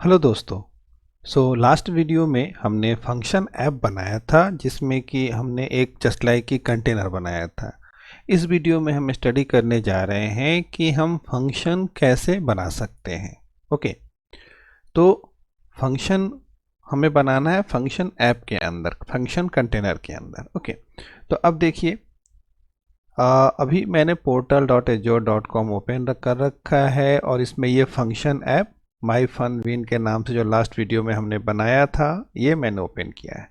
Hello दोस्तों। Last video में हमने फंक्शन ऐप बनाया था जिसमें कि हमने एक जस्ट लाइक की कंटेनर बनाया था। इस वीडियो में हम स्टडी करने जा रहे हैं कि हम फंक्शन कैसे बना सकते हैं। ओके, तो फंक्शन हमें बनाना है फंक्शन ऐप के अंदर, फंक्शन कंटेनर के अंदर। ओके, तो अब देखिए, अभी मैंने portal.azure.com ओपन कर रखा है और इसमें ये फंक्शन ऐप माई फन विन के नाम से जो लास्ट वीडियो में हमने बनाया था ये मैंने ओपन किया है।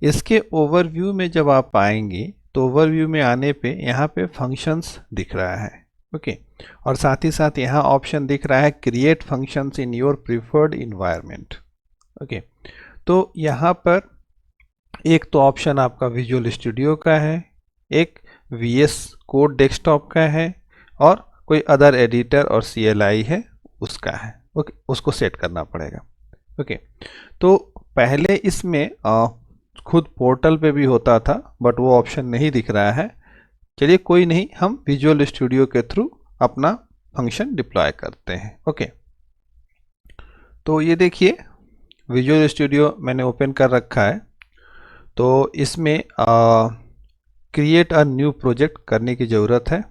इसके ओवरव्यू में जब आप आएंगे तो ओवरव्यू में आने पे यहाँ पे फंक्शंस दिख रहा है। ओके, और साथ ही साथ यहाँ ऑप्शन दिख रहा है create functions in your preferred environment. Okay, तो यहाँ पर एक तो ऑप्शन आपका विजुअल स्टूडियो का है, एक VS कोड डेस्कटॉप का है और कोई अदर एडिटर और CLI है उसका है। ओके, उसको सेट करना पड़ेगा। ओके, तो पहले इसमें खुद पोर्टल पे भी होता था बट वो ऑप्शन नहीं दिख रहा है। चलिए कोई नहीं, हम विजुअल स्टूडियो के थ्रू अपना फंक्शन डिप्लॉय करते हैं। ओके, तो ये देखिए विजुअल स्टूडियो मैंने ओपन कर रखा है। तो इसमें क्रिएट अ न्यू प्रोजेक्ट करने की ज़रूरत है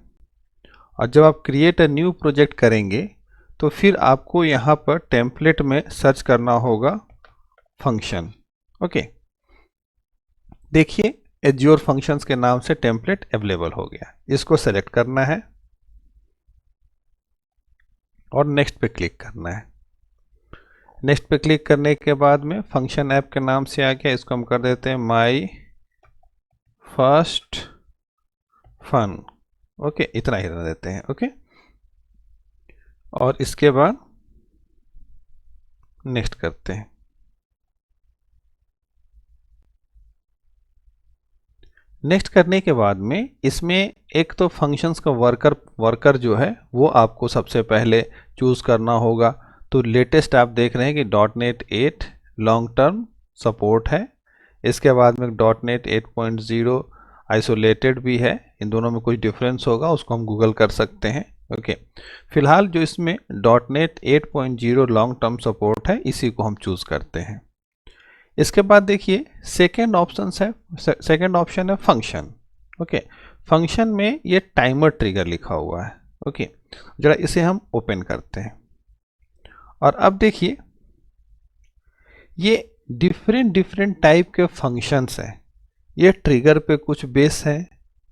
और जब आप क्रिएट अ न्यू प्रोजेक्ट करेंगे तो फिर आपको यहाँ पर टेम्पलेट में सर्च करना होगा फंक्शन। ओके, देखिए एज्योर फंक्शंस के नाम से टेम्पलेट अवेलेबल हो गया, इसको सेलेक्ट करना है और नेक्स्ट पे क्लिक करना है। नेक्स्ट पे क्लिक करने के बाद में फंक्शन ऐप के नाम से आ गया, इसको हम कर देते हैं माई फर्स्ट फन। ओके, इतना ही रह देते हैं। ओके, और इसके बाद नेक्स्ट करते हैं। नेक्स्ट करने के बाद में इसमें एक तो फंक्शंस का वर्कर जो है वो आपको सबसे पहले चूज़ करना होगा। तो लेटेस्ट आप देख रहे हैं कि .NET 8 लॉन्ग टर्म सपोर्ट है। इसके बाद में .NET 8.0 आइसोलेटेड भी है। इन दोनों में कुछ डिफरेंस होगा, उसको हम गूगल कर सकते हैं। ओके, फिलहाल जो इसमें .NET 8.0 लॉन्ग टर्म सपोर्ट है इसी को हम चूज़ करते हैं। इसके बाद देखिए सेकेंड ऑप्शन है फंक्शन। ओके, फंक्शन में ये टाइमर ट्रिगर लिखा हुआ है। ओके, जरा इसे हम ओपन करते हैं और अब देखिए ये डिफरेंट टाइप के फंक्शंस हैं। ये ट्रिगर पे कुछ बेस है,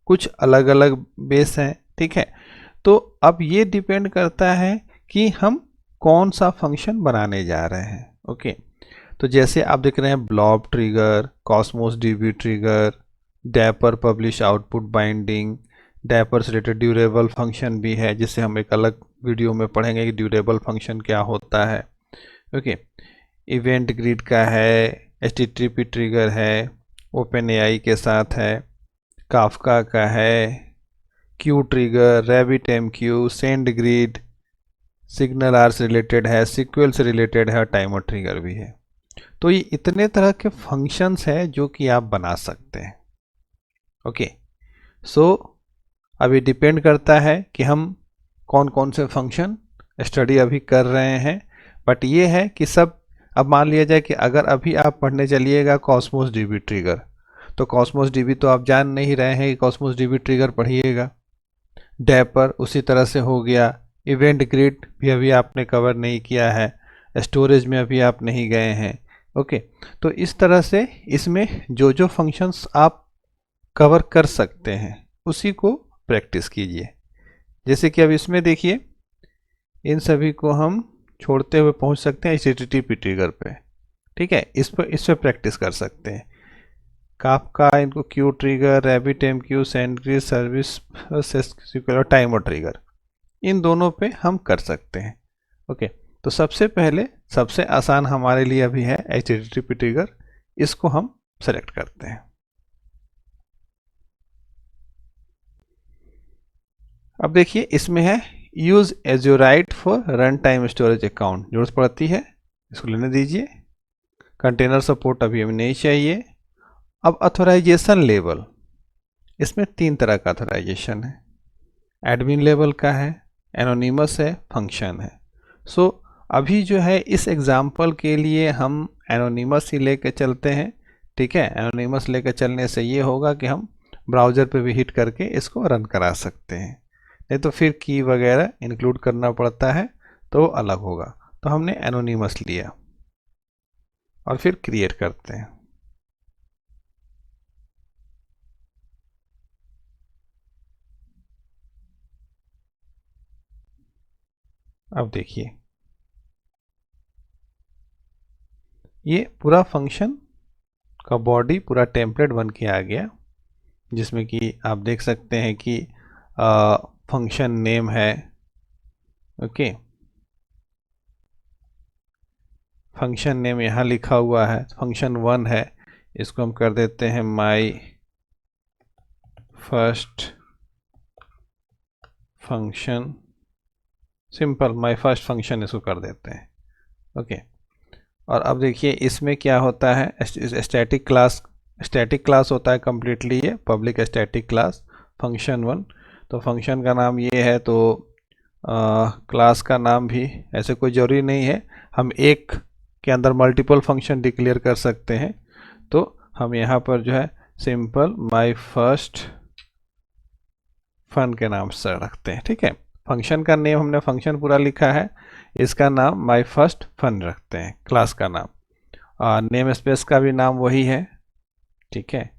कुछ अलग अलग बेस हैं। ठीक है, तो अब ये डिपेंड करता है कि हम कौन सा फंक्शन बनाने जा रहे हैं। ओके, तो जैसे आप देख रहे हैं blob trigger, Cosmos DB trigger, dapper publish output binding, dapper से रिलेटेड ड्यूरेबल फंक्शन भी है जिसे हम एक अलग वीडियो में पढ़ेंगे कि ड्यूरेबल फंक्शन क्या होता है। ओके, इवेंट ग्रिड का है, HTTP ट्रिगर है, OpenAI के साथ है, काफका का है, queue trigger, RabbitMQ, SendGrid, SignalR से रिलेटेड है, SQL से रिलेटेड है और टाइमर ट्रिगर भी है। तो ये इतने तरह के फंक्शंस हैं जो कि आप बना सकते हैं। ओके, सो अभी डिपेंड करता है कि हम कौन कौन से फंक्शन स्टडी अभी कर रहे हैं। बट ये है कि सब, अब मान लिया जाए कि अगर अभी आप पढ़ने चलिएगा कॉस्मोस DB ट्रिगर, तो कॉस्मोस DB तो आप जान नहीं रहे हैं कि कॉस्मोस DB ट्रिगर पढ़िएगा। डैपर उसी तरह से हो गया, इवेंट ग्रिड भी अभी आपने कवर नहीं किया है, स्टोरेज में अभी आप नहीं गए हैं। ओके, तो इस तरह से इसमें जो जो फंक्शंस आप कवर कर सकते हैं उसी को प्रैक्टिस कीजिए। जैसे कि अब इसमें देखिए इन सभी को हम छोड़ते हुए पहुंच सकते हैं HTTP ट्रिगर पे। ठीक है, इस पर प्रैक्टिस कर सकते हैं। काफका, इनको Q trigger, RabbitMQ, SendGrid service, SQL और टाइमर ट्रिगर, इन दोनों पे हम कर सकते हैं। ओके, तो सबसे पहले सबसे आसान हमारे लिए अभी है HTTP ट्रिगर, इसको हम सेलेक्ट करते हैं। अब देखिए इसमें है use Azurite for run time storage account, जरूरत पड़ती है, इसको लेने दीजिए। कंटेनर सपोर्ट अभी हमें नहीं चाहिए। अब ऑथराइजेशन लेवल, इसमें 3 तरह का ऑथराइजेशन है। एडमिन लेवल का है, एनोनिमस है, फंक्शन है। सो अभी जो है इस एग्जाम्पल के लिए हम एनोनिमस ही लेकर चलते हैं, ठीक है। एनोनिमस लेकर चलने से ये होगा कि हम ब्राउज़र पे भी हिट करके इसको रन करा सकते हैं, नहीं तो फिर की वगैरह इंक्लूड करना पड़ता है तो अलग होगा। तो हमने एनोनिमस लिया और फिर क्रिएट करते हैं। अब देखिए ये पूरा फंक्शन का बॉडी पूरा टेम्पलेट बन के आ गया, जिसमें कि आप देख सकते हैं कि फंक्शन नेम है, ओके। फंक्शन नेम यहाँ लिखा हुआ है, फंक्शन 1 है, इसको हम कर देते हैं my first function, simple my first function इसको कर देते हैं, ओके। और अब देखिए इसमें क्या होता है, स्टैटिक क्लास होता है कम्प्लीटली, ये पब्लिक स्टैटिक क्लास फंक्शन 1। तो फंक्शन का नाम ये है, तो क्लास का नाम भी ऐसे कोई ज़रूरी नहीं है, हम एक के अंदर मल्टीपल फंक्शन डिक्लेयर कर सकते हैं। तो हम यहाँ पर जो है सिंपल माई फर्स्ट फन के नाम से रखते हैं, ठीक है। फंक्शन का नेम हमने फंक्शन पूरा लिखा है, इसका नाम माई फर्स्ट फन रखते हैं, क्लास का नाम, और नेम स्पेस का भी नाम वही है, ठीक है।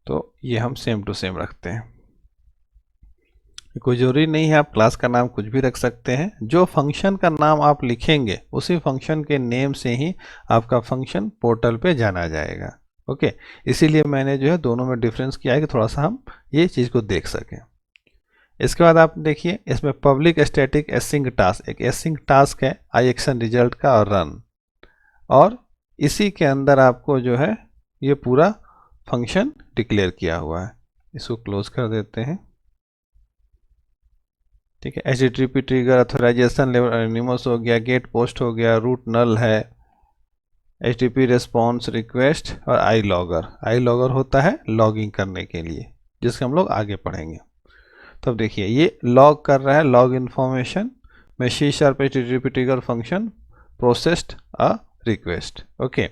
तो ये हम सेम टू सेम रखते हैं, कोई ज़रूरी नहीं है आप क्लास का नाम कुछ भी रख सकते हैं, जो फंक्शन का नाम आप लिखेंगे उसी फंक्शन के नेम से ही आपका फंक्शन पोर्टल पे जाना जाएगा, ओके। इसीलिए मैंने जो है दोनों में डिफरेंस किया है कि थोड़ा सा हम ये चीज़ को देख सकें। इसके बाद आप देखिए इसमें पब्लिक स्टैटिक एसिंक टास्क, एक एसिंक टास्क है आई एक्शन रिजल्ट का और रन, और इसी के अंदर आपको जो है ये पूरा फंक्शन डिक्लेयर किया हुआ है। इसको क्लोज कर देते हैं, ठीक है। HTTP ट्रिगर, अथोराइजेशन लेवल एनिमस हो गया, गेट पोस्ट हो गया, रूट नल है, HTTP रिस्पॉन्स रिक्वेस्ट, और आई लॉगर होता है लॉगिंग करने के लिए, जिसके हम लोग आगे पढ़ेंगे। तब देखिए ये लॉग कर रहा है, लॉग इन्फॉर्मेशन में C# HTTP trigger function processed a request, okay.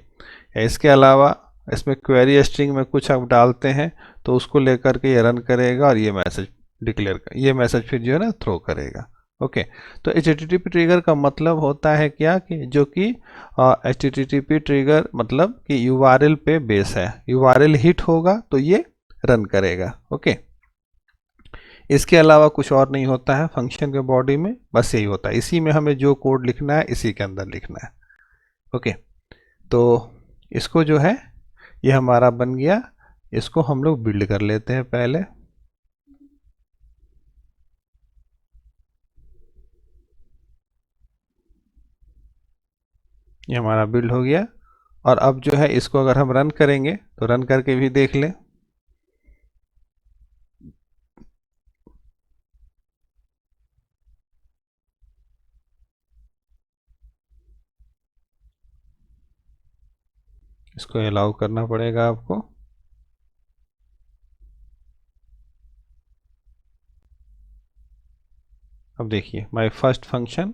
इसके अलावा इसमें क्वेरी स्ट्रिंग में कुछ आप डालते हैं तो उसको लेकर के ये रन करेगा और ये मैसेज डिक्लेयर कर, ये मैसेज फिर जो है ना थ्रो करेगा, ओके। तो HTTP ट्रिगर का मतलब होता है क्या, कि जो कि HTTP ट्रिगर मतलब कि URL पे बेस है, URL हिट होगा तो ये रन करेगा, ओके। इसके अलावा कुछ और नहीं होता है फंक्शन के बॉडी में, बस यही होता है, इसी में हमें जो कोड लिखना है इसी के अंदर लिखना है, ओके। तो इसको जो है ये हमारा बन गया, इसको हम लोग बिल्ड कर लेते हैं पहले। ये हमारा बिल्ड हो गया, और अब जो है इसको अगर हम रन करेंगे तो रन करके भी देख लें। इसको अलाउ करना पड़ेगा आपको, अब देखिए माय फर्स्ट फंक्शन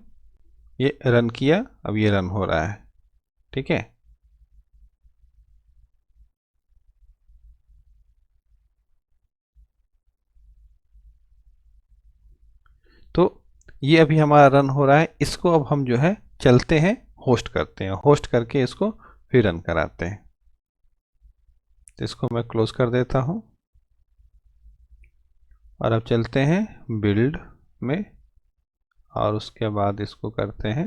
ये रन किया, अब ये रन हो रहा है, ठीक है। तो ये अभी हमारा रन हो रहा है, इसको अब हम जो है चलते हैं होस्ट करते हैं, होस्ट करके इसको फिर रन कराते हैं। तो इसको मैं क्लोज कर देता हूँ, और अब चलते हैं बिल्ड में, और उसके बाद इसको करते हैं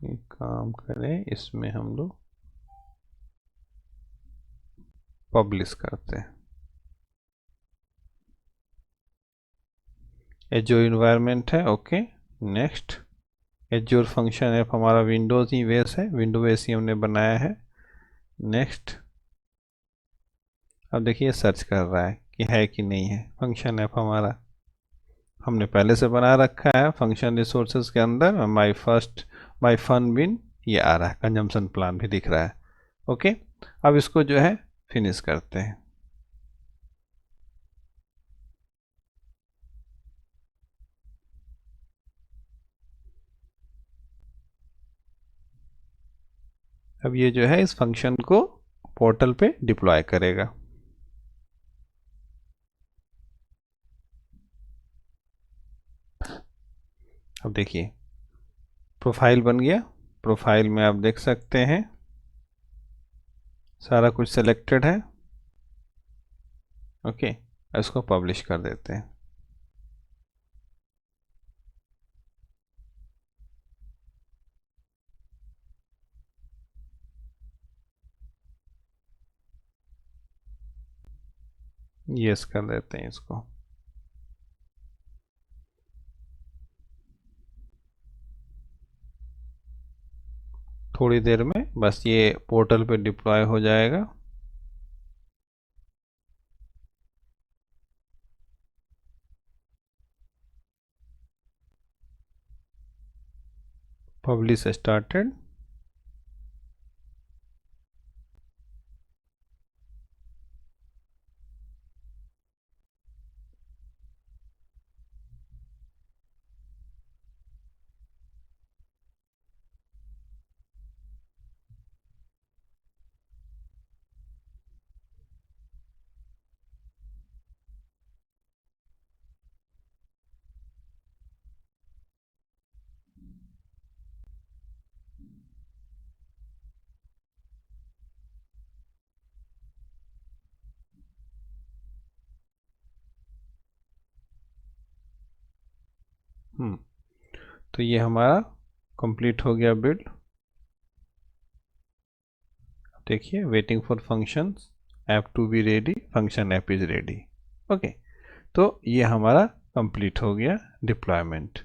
एक काम करें, इसमें हम लोग पब्लिश करते हैं। एज्योर इन्वायरमेंट है, okay. Next azure function app हमारा विंडोज़ ही बेस है, विंडो बेस ही हमने बनाया है। नेक्स्ट, अब देखिए सर्च कर रहा है कि है कि नहीं है, फंक्शन ऐप हमारा हमने पहले से बना रखा है, फंक्शन रिसोर्सेज के अंदर माई फन बिन ये आ रहा है, कंजम्पशन प्लान भी दिख रहा है, ओके। अब इसको जो है फिनिश करते हैं। अब ये जो है इस फंक्शन को पोर्टल पे डिप्लॉय करेगा। अब देखिए प्रोफाइल बन गया। प्रोफाइल में आप देख सकते हैं सारा कुछ सिलेक्टेड है। ओके, इसको पब्लिश कर देते हैं। यस कर देते हैं इसको। थोड़ी देर में बस ये पोर्टल पे डिप्लॉय हो जाएगा। Publish started. तो ये हमारा कंप्लीट हो गया बिल्ड। देखिए waiting for functions app to be ready, function app is ready. Okay, तो ये हमारा कंप्लीट हो गया डिप्लॉयमेंट।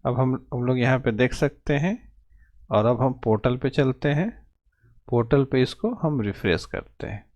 अब हम लोग यहाँ पे देख सकते हैं और अब हम पोर्टल पे चलते हैं। पोर्टल पे इसको हम रिफ्रेश करते हैं।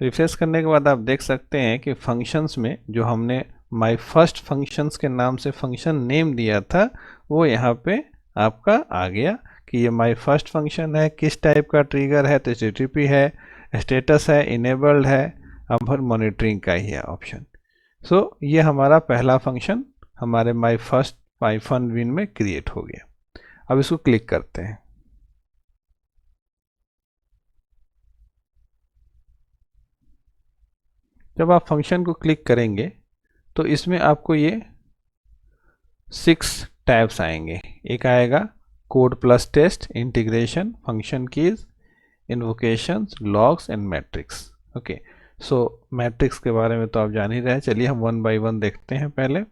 रिफ्रेश करने के बाद आप देख सकते हैं कि फंक्शंस में जो हमने माय फर्स्ट फंक्शंस के नाम से फंक्शन नेम दिया था वो यहाँ पे आपका आ गया कि ये माय फर्स्ट फंक्शन है, किस टाइप का ट्रिगर है, तो HTTP है, स्टेटस है, इनेबल्ड है, अब फिर मॉनिटरिंग का ही है ऑप्शन। सो ये हमारा पहला फंक्शन हमारे माय फर्स्ट पाइथन विन में क्रिएट हो गया। अब इसको क्लिक करते हैं। जब आप फंक्शन को क्लिक करेंगे तो इसमें आपको ये 6 टैब्स आएंगे। एक आएगा code plus test, integration, function keys, invocations, logs and metrics. Okay, so metrics के बारे में तो आप जान ही रहे हैं। चलिए हम वन बाय वन देखते हैं पहले।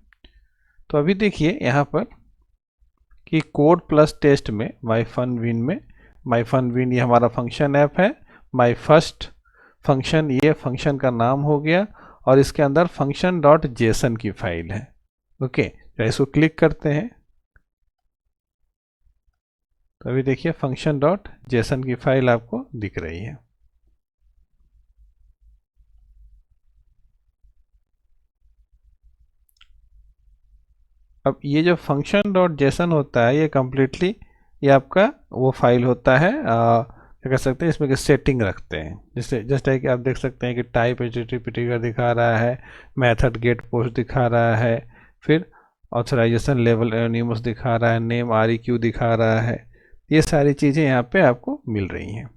तो अभी देखिए यहाँ पर कि कोड प्लस टेस्ट में माय फन विन ये हमारा फंक्शन ऐप है। माय फर्स्ट फंक्शन, ये फंक्शन का नाम हो गया और इसके अंदर फंक्शन डॉट जेसन की फाइल है। ओके, तो इसको क्लिक करते हैं तो अभी देखिए फंक्शन डॉट जेसन की फाइल आपको दिख रही है। अब ये जो फंक्शन डॉट जेसन होता है ये कम्प्लीटली ये आपका वो फाइल होता है, क्या कह सकते हैं इसमें कि सेटिंग रखते हैं। जैसे जस्ट है कि आप देख सकते हैं कि टाइप HTTP ट्रिगर दिखा रहा है, मेथड गेट पोस्ट दिखा रहा है, फिर ऑथराइजेशन लेवल एनोनिमस दिखा रहा है, नेम REQ दिखा रहा है। ये सारी चीज़ें यहाँ पे आपको मिल रही हैं।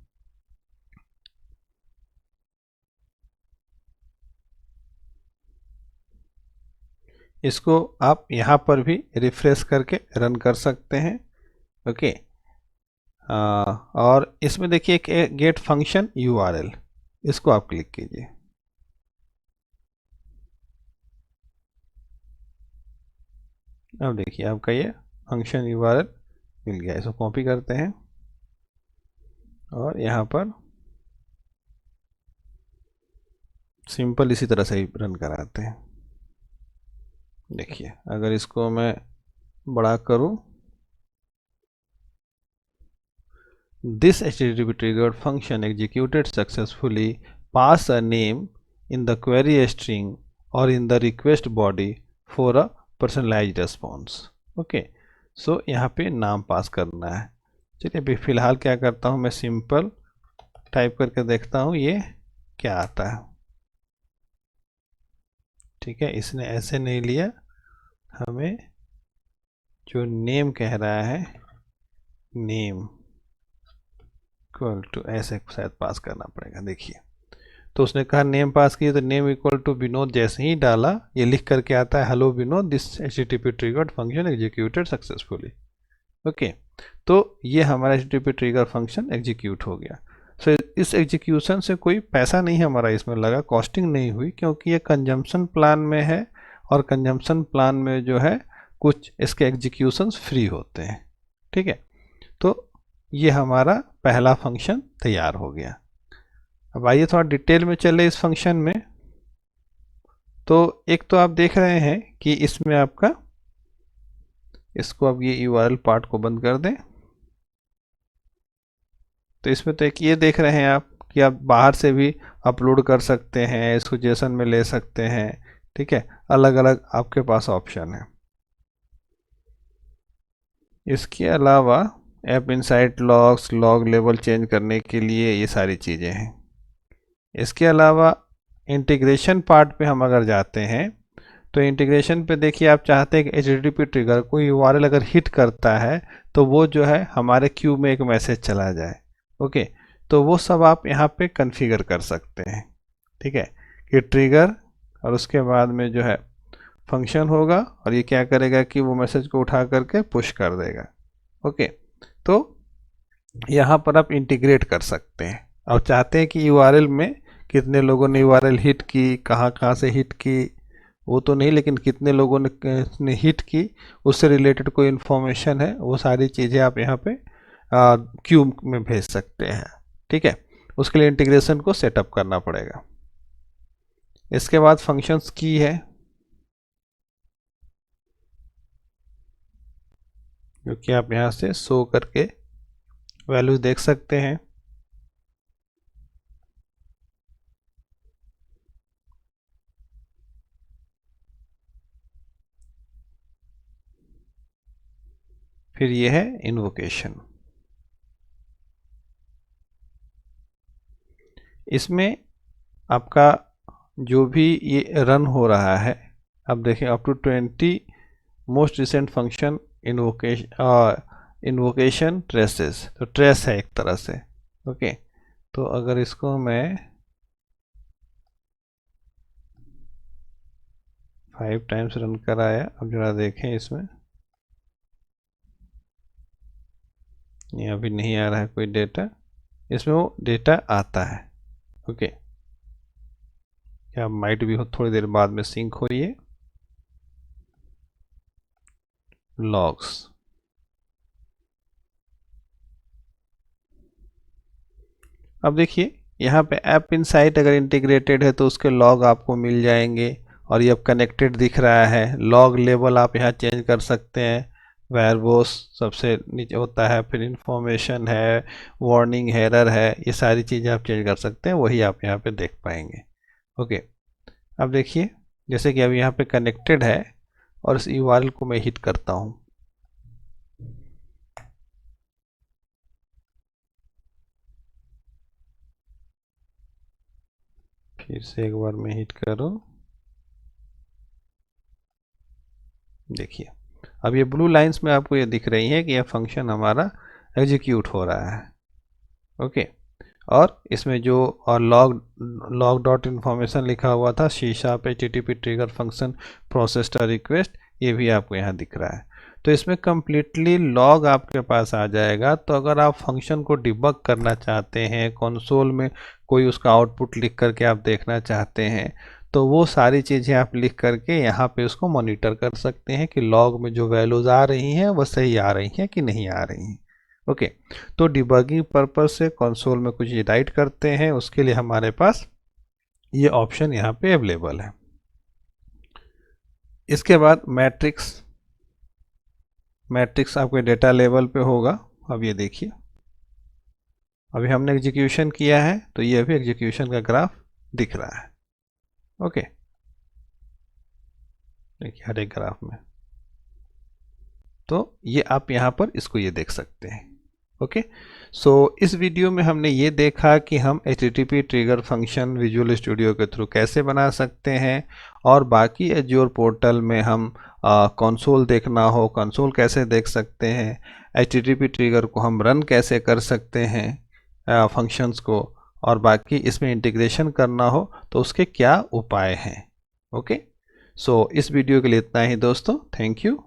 इसको आप यहाँ पर भी रिफ्रेश करके रन कर सकते हैं। ओके, और इसमें देखिए एक गेट फंक्शन URL, इसको आप क्लिक कीजिए। अब देखिए आपका ये फंक्शन URL मिल गया। इसको कॉपी करते हैं और यहाँ पर सिंपल इसी तरह से ही रन कराते हैं। देखिए अगर इसको मैं बड़ा करूँ, this HTTP triggered function executed successfully pass a name in the query string or in the request body for a personalized response। Okay, so यहाँ पे नाम पास करना है। चलिए अभी फिलहाल क्या करता हूँ मैं सिंपल टाइप करके देखता हूँ ये क्या आता है। ठीक है, इसने ऐसे नहीं लिया, हमें जो नेम कह रहा है, नेम इक्वल टू ऐसे शायद पास करना पड़ेगा। देखिए, तो उसने कहा नेम पास किए, तो नेम इक्वल टू विनोद जैसे ही डाला, ये लिख करके आता है hello Vinod, this HTTP triggered function executed successfully. Okay, तो ये हमारा HTTP ट्रिगर फंक्शन एग्जीक्यूट हो गया। सो इस एग्जीक्यूशन से कोई पैसा नहीं हमारा इसमें लगा, कॉस्टिंग नहीं हुई, क्योंकि ये कंजम्पशन प्लान में है, और कंजम्पशन प्लान में जो है कुछ इसके एग्जीक्यूशंस फ्री होते हैं। ठीक है, तो ये हमारा पहला फंक्शन तैयार हो गया। अब आइए थोड़ा डिटेल में चले इस फंक्शन में। तो एक तो आप देख रहे हैं कि इसमें आपका, इसको अब ये URL पार्ट को बंद कर दें, तो इसमें तो एक ये देख रहे हैं आप कि आप बाहर से भी अपलोड कर सकते हैं, इसको जेसन में ले सकते हैं। ठीक है, अलग अलग आपके पास ऑप्शन है। इसके अलावा app insight logs, log level change करने के लिए ये सारी चीज़ें हैं। इसके अलावा इंटीग्रेशन पार्ट पे हम अगर जाते हैं, तो इंटीग्रेशन पे देखिए, आप चाहते हैं कि HTTP ट्रिगर कोई URL अगर हिट करता है तो वो जो है हमारे क्यू में एक मैसेज चला जाए। ओके, तो वो सब आप यहाँ पे कॉन्फ़िगर कर सकते हैं। ठीक है, कि ट्रिगर और उसके बाद में जो है फंक्शन होगा, और ये क्या करेगा कि वो मैसेज को उठा करके पुश कर देगा। ओके, तो यहाँ पर आप इंटीग्रेट कर सकते हैं। अब चाहते हैं कि URL में कितने लोगों ने URL हिट की, कहाँ कहाँ से हिट की, वो तो नहीं, लेकिन कितने लोगों ने हिट की, उससे रिलेटेड कोई इन्फॉर्मेशन है, वो सारी चीज़ें आप यहाँ पे क्यू में भेज सकते हैं। ठीक है, उसके लिए इंटीग्रेशन को सेटअप करना पड़ेगा। इसके बाद फंक्शंस की है, जो कि आप यहाँ से शो करके वैल्यूज देख सकते हैं। फिर ये है इन्वोकेशन। इसमें आपका जो भी ये रन हो रहा है, अब देखें up to 20 most recent function invocation traces, तो ट्रेस है एक तरह से। ओके, तो अगर इसको मैं 5 टाइम्स रन कराया, अब जरा देखें इसमें, ये अभी नहीं आ रहा है कोई डेटा, इसमें वो डेटा आता है। ओके, या माइट भी हो थोड़ी देर बाद में सिंक हो, ये लॉग्स। अब देखिए, यहाँ पे ऐप इनसाइट अगर इंटीग्रेटेड है तो उसके लॉग आपको मिल जाएंगे, और ये अब कनेक्टेड दिख रहा है। लॉग लेवल आप यहाँ चेंज कर सकते हैं, वेयरबोस सबसे नीचे होता है, फिर इंफॉर्मेशन है, वार्निंग, एरर है, ये सारी चीज़ें आप चेंज कर सकते हैं, वही आप यहाँ पे देख पाएंगे। ओके, अब देखिए, जैसे कि अभी यहाँ पे कनेक्टेड है, और इस URL को मैं हिट करता हूँ, फिर से एक बार मैं हिट करूँ, देखिए अब ये ब्लू लाइंस में आपको ये दिख रही है कि यह फंक्शन हमारा एग्जीक्यूट हो रहा है। ओके, और इसमें जो और लॉग डॉट इन्फॉर्मेशन लिखा हुआ था, शीशा पे HTTP trigger function processed request, ये भी आपको यहाँ दिख रहा है। तो इसमें कम्प्लीटली लॉग आपके पास आ जाएगा। तो अगर आप फंक्शन को डिबग करना चाहते हैं, कंसोल में कोई उसका आउटपुट लिख करके आप देखना चाहते हैं, तो वो सारी चीज़ें आप लिख करके यहाँ पे उसको मॉनिटर कर सकते हैं कि लॉग में जो वैल्यूज़ आ रही हैं वो सही आ रही हैं कि नहीं आ रही हैं। ओके, तो डिबगिंग पर्पज से कंसोल में कुछ राइट करते हैं, उसके लिए हमारे पास ये ऑप्शन यहाँ पे अवेलेबल है। इसके बाद मैट्रिक्स, मैट्रिक्स आपके डेटा लेवल पे होगा। अब ये देखिए, अभी हमने एग्जीक्यूशन किया है, तो ये अभी एग्जीक्यूशन का ग्राफ दिख रहा है। ओके, देखिए हर एक ग्राफ में, तो ये आप यहाँ पर इसको ये देख सकते हैं। ओके। सो इस वीडियो में हमने ये देखा कि हम HTTP trigger function visual studio के थ्रू कैसे बना सकते हैं, और बाकी एज्योर पोर्टल में हम कंसोल देखना हो कंसोल कैसे देख सकते हैं, HTTP ट्रिगर को हम रन कैसे कर सकते हैं फंक्शंस को, और बाकी इसमें इंटीग्रेशन करना हो तो उसके क्या उपाय हैं। ओके। सो इस वीडियो के लिए इतना ही दोस्तों, थैंक यू।